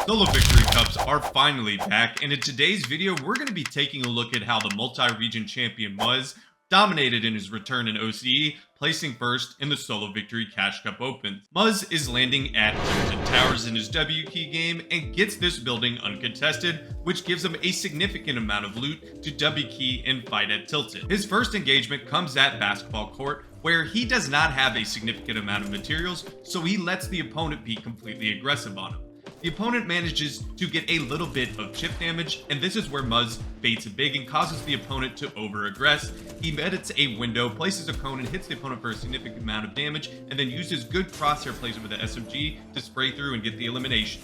Solo Victory Cups are finally back, and in today's video, we're going to be taking a look at how the multi-region champion Muzz dominated in his return in OCE, placing first in the Solo Victory Cash Cup Open. Muzz is landing at Tilted Towers in his W key game and gets this building uncontested, which gives him a significant amount of loot to W key and fight at Tilted. His first engagement comes at Basketball Court, where he does not have a significant amount of materials, so he lets the opponent be completely aggressive on him. The opponent manages to get a little bit of chip damage, and this is where Muzz baits it big and causes the opponent to over-aggress. He edits a window, places a cone, and hits the opponent for a significant amount of damage, and then uses good crosshair placement with the SMG to spray through and get the elimination.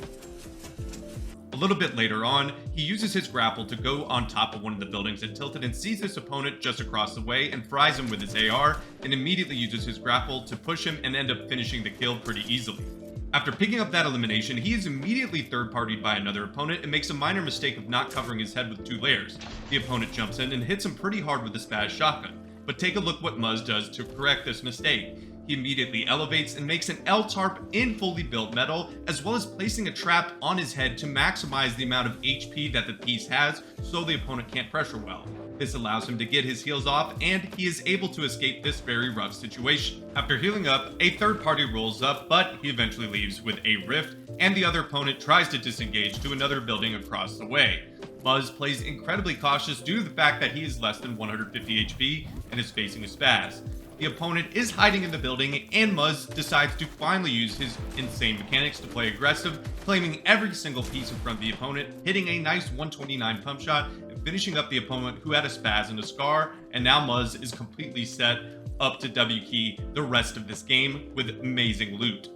A little bit later on, he uses his grapple to go on top of one of the buildings at Tilted and sees his opponent just across the way and fries him with his AR, and immediately uses his grapple to push him and end up finishing the kill pretty easily. After picking up that elimination, he is immediately third-partied by another opponent and makes a minor mistake of not covering his head with 2 layers. The opponent jumps in and hits him pretty hard with the Spaz shotgun, but take a look what Muzz does to correct this mistake. He immediately elevates and makes an L-tarp in fully built metal, as well as placing a trap on his head to maximize the amount of HP that the piece has so the opponent can't pressure well. This allows him to get his heals off, and he is able to escape this very rough situation. After healing up, a third party rolls up, but he eventually leaves with a rift, and the other opponent tries to disengage to another building across the way. Muzz plays incredibly cautious due to the fact that he is less than 150 HP and is facing a Spaz. The opponent is hiding in the building, and Muzz decides to finally use his insane mechanics to play aggressive, claiming every single piece in front of the opponent, hitting a nice 129 pump shot, and finishing up the opponent who had a Spaz and a Scar, and now Muzz is completely set up to W key the rest of this game with amazing loot.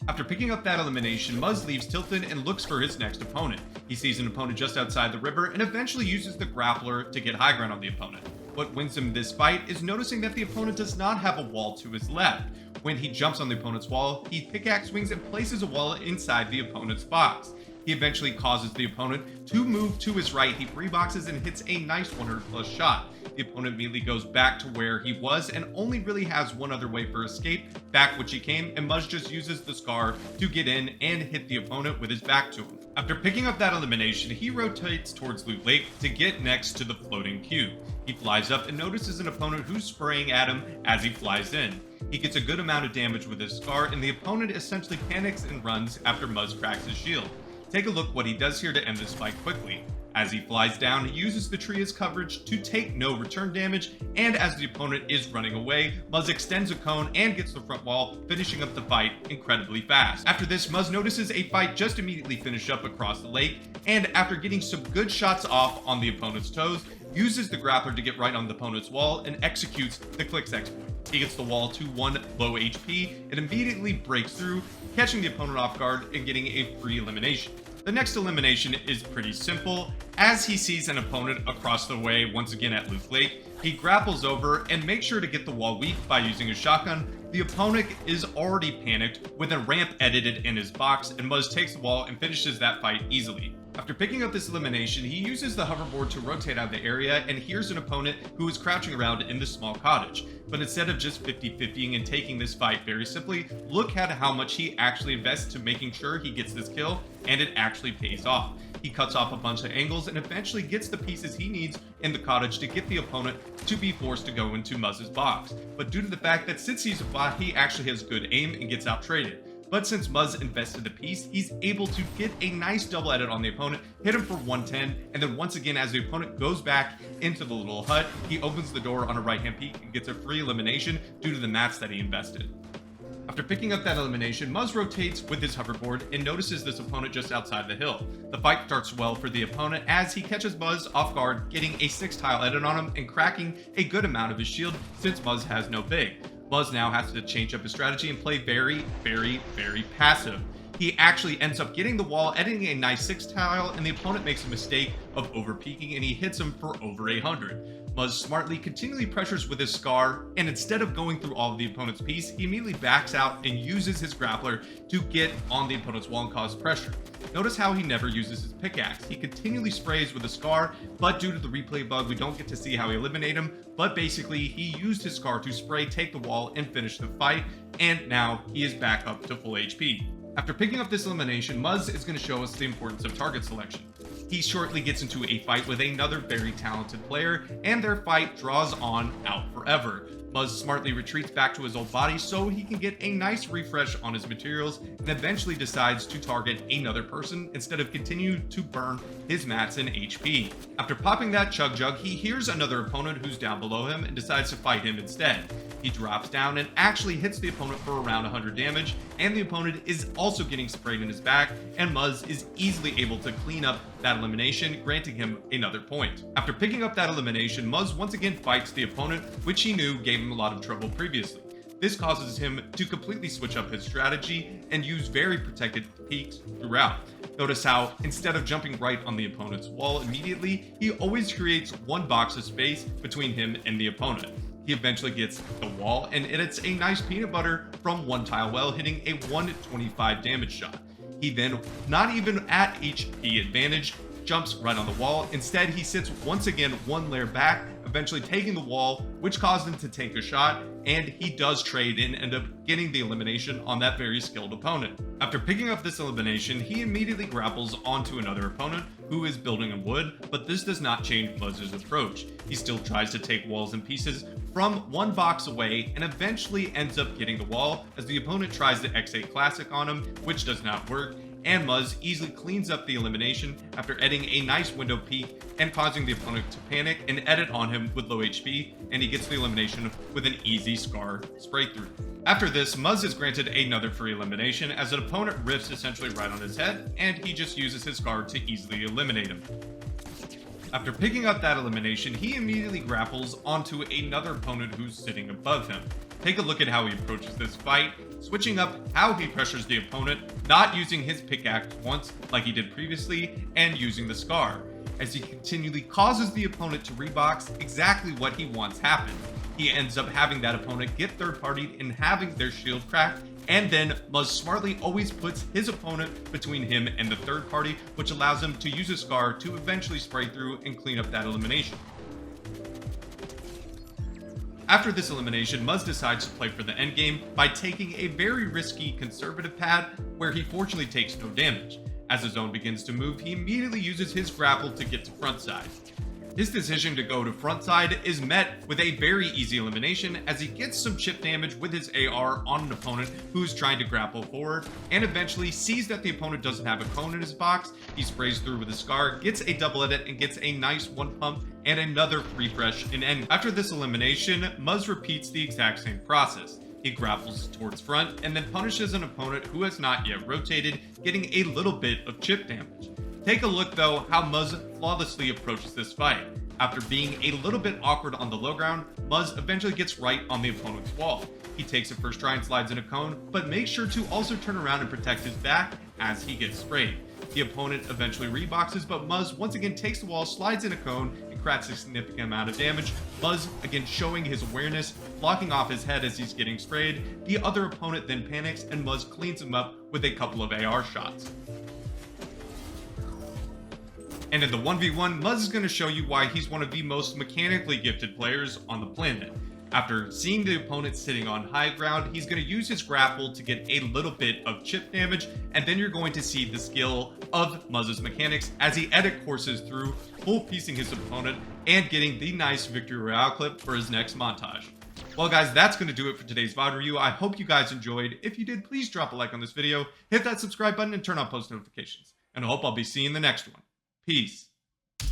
After picking up that elimination, Muzz leaves Tilted and looks for his next opponent. He sees an opponent just outside the river and eventually uses the grappler to get high ground on the opponent. What wins him this fight is noticing that the opponent does not have a wall to his left. When he jumps on the opponent's wall, he pickaxe swings and places a wall inside the opponent's box. He eventually causes the opponent to move to his right. He reboxes and hits a nice 100+ shot. The opponent immediately goes back to where he was and only really has one other way for escape, back which he came, and Muzz just uses the Scar to get in and hit the opponent with his back to him. After picking up that elimination, he rotates towards Loot Lake to get next to the floating cube. He flies up and notices an opponent who's spraying at him as he flies in. He gets a good amount of damage with his Scar, and the opponent essentially panics and runs after Muzz cracks his shield. Take a look what he does here to end this fight quickly. As he flies down, he uses the tree as coverage to take no return damage, and as the opponent is running away, Muzz extends a cone and gets the front wall, finishing up the fight incredibly fast. After this, Muzz notices a fight just immediately finish up across the lake, and after getting some good shots off on the opponent's toes, uses the grappler to get right on the opponent's wall and executes the Clix exploit. He gets the wall to 1 low HP and immediately breaks through, catching the opponent off guard and getting a free elimination. The next elimination is pretty simple. As he sees an opponent across the way, once again at Loot Lake, he grapples over and makes sure to get the wall weak by using a shotgun. The opponent is already panicked with a ramp edited in his box, and Muzz takes the wall and finishes that fight easily. After picking up this elimination, he uses the hoverboard to rotate out of the area and hears an opponent who is crouching around in the small cottage. But instead of just 50-50ing and taking this fight very simply, look at how much he actually invests to making sure he gets this kill, and it actually pays off. He cuts off a bunch of angles and eventually gets the pieces he needs in the cottage to get the opponent to be forced to go into Muzz's box. But due to the fact that since he's a bot, he actually has good aim and gets out-traded. But since Muzz invested the piece, he's able to get a nice double edit on the opponent, hit him for 110, and then once again as the opponent goes back into the little hut, he opens the door on a right-hand peek and gets a free elimination due to the mats that he invested. After picking up that elimination, Muzz rotates with his hoverboard and notices this opponent just outside the hill. The fight starts well for the opponent as he catches Muzz off guard, getting a 6-tile edit on him and cracking a good amount of his shield since Muzz has no big. Muzz now has to change up his strategy and play very passive. He actually ends up getting the wall, editing a nice 6-tile, and the opponent makes a mistake of over-peeking and he hits him for over 100. Muzz smartly continually pressures with his Scar, and instead of going through all of the opponent's piece, he immediately backs out and uses his grappler to get on the opponent's wall and cause pressure. Notice how he never uses his pickaxe. He continually sprays with a Scar, but due to the replay bug, we don't get to see how he eliminated him, but basically he used his Scar to spray, take the wall, and finish the fight, and now he is back up to full HP. After picking up this elimination, Muzz is going to show us the importance of target selection. He shortly gets into a fight with another very talented player, and their fight draws on out forever. Muzz smartly retreats back to his old body so he can get a nice refresh on his materials, and eventually decides to target another person instead of continue to burn his mats and HP. After popping that Chug Jug, he hears another opponent who's down below him and decides to fight him instead. He drops down and actually hits the opponent for around 100 damage, and the opponent is also getting sprayed in his back, and Muzz is easily able to clean up that elimination, granting him another point. After picking up that elimination, Muzz once again fights the opponent, which he knew gave him a lot of trouble previously. This causes him to completely switch up his strategy and use very protected peaks throughout. Notice how, instead of jumping right on the opponent's wall immediately, he always creates one box of space between him and the opponent. He eventually gets the wall, and it hits a nice peanut butter from one tile well, hitting a 125 damage shot. He then, not even at HP advantage, jumps right on the wall. Instead, he sits once again one layer back, eventually taking the wall, which caused him to take a shot, and he does trade and end up getting the elimination on that very skilled opponent. After picking up this elimination, he immediately grapples onto another opponent who is building in wood, but this does not change Muzz's approach. He still tries to take walls and pieces from one box away and eventually ends up getting the wall as the opponent tries the X8 Classic on him, which does not work, and Muzz easily cleans up the elimination after editing a nice window peek and causing the opponent to panic and edit on him with low HP, and he gets the elimination with an easy Scar spray through. After this, Muzz is granted another free elimination as an opponent riffs essentially right on his head, and he just uses his Scar to easily eliminate him. After picking up that elimination, he immediately grapples onto another opponent who's sitting above him. Take a look at how he approaches this fight, switching up how he pressures the opponent, not using his pickaxe once like he did previously, and using the Scar, as he continually causes the opponent to rebox exactly what he wants happen. He ends up having that opponent get third-partied and having their shield cracked, and then Muzz smartly always puts his opponent between him and the third party, which allows him to use a Scar to eventually spray through and clean up that elimination. After this elimination, Muzz decides to play for the endgame by taking a very risky conservative pad where he fortunately takes no damage. As the zone begins to move, he immediately uses his grapple to get to frontside. His decision to go to frontside is met with a very easy elimination as he gets some chip damage with his AR on an opponent who's trying to grapple forward, and eventually sees that the opponent doesn't have a cone in his box. He sprays through with a Scar, gets a double edit, and gets a nice one pump and another refresh and end. After this elimination, Muzz repeats the exact same process. He grapples towards front and then punishes an opponent who has not yet rotated, getting a little bit of chip damage. Take a look though how Muzz flawlessly approaches this fight. After being a little bit awkward on the low ground, Muzz eventually gets right on the opponent's wall. He takes a first try and slides in a cone, but makes sure to also turn around and protect his back as he gets sprayed. The opponent eventually reboxes, but Muzz once again takes the wall, slides in a cone, and cracks a significant amount of damage. Muzz again showing his awareness, blocking off his head as he's getting sprayed. The other opponent then panics, and Muzz cleans him up with a couple of AR shots. And in the 1v1, Muzz is going to show you why he's one of the most mechanically gifted players on the planet. After seeing the opponent sitting on high ground, he's going to use his grapple to get a little bit of chip damage, and then you're going to see the skill of Muzz's mechanics as he edit courses through, full piecing his opponent, and getting the nice Victory Royale clip for his next montage. Well guys, that's going to do it for today's VOD review. I hope you guys enjoyed. If you did, please drop a like on this video, hit that subscribe button, and turn on post notifications. And I hope I'll be seeing you in the next one. Peace.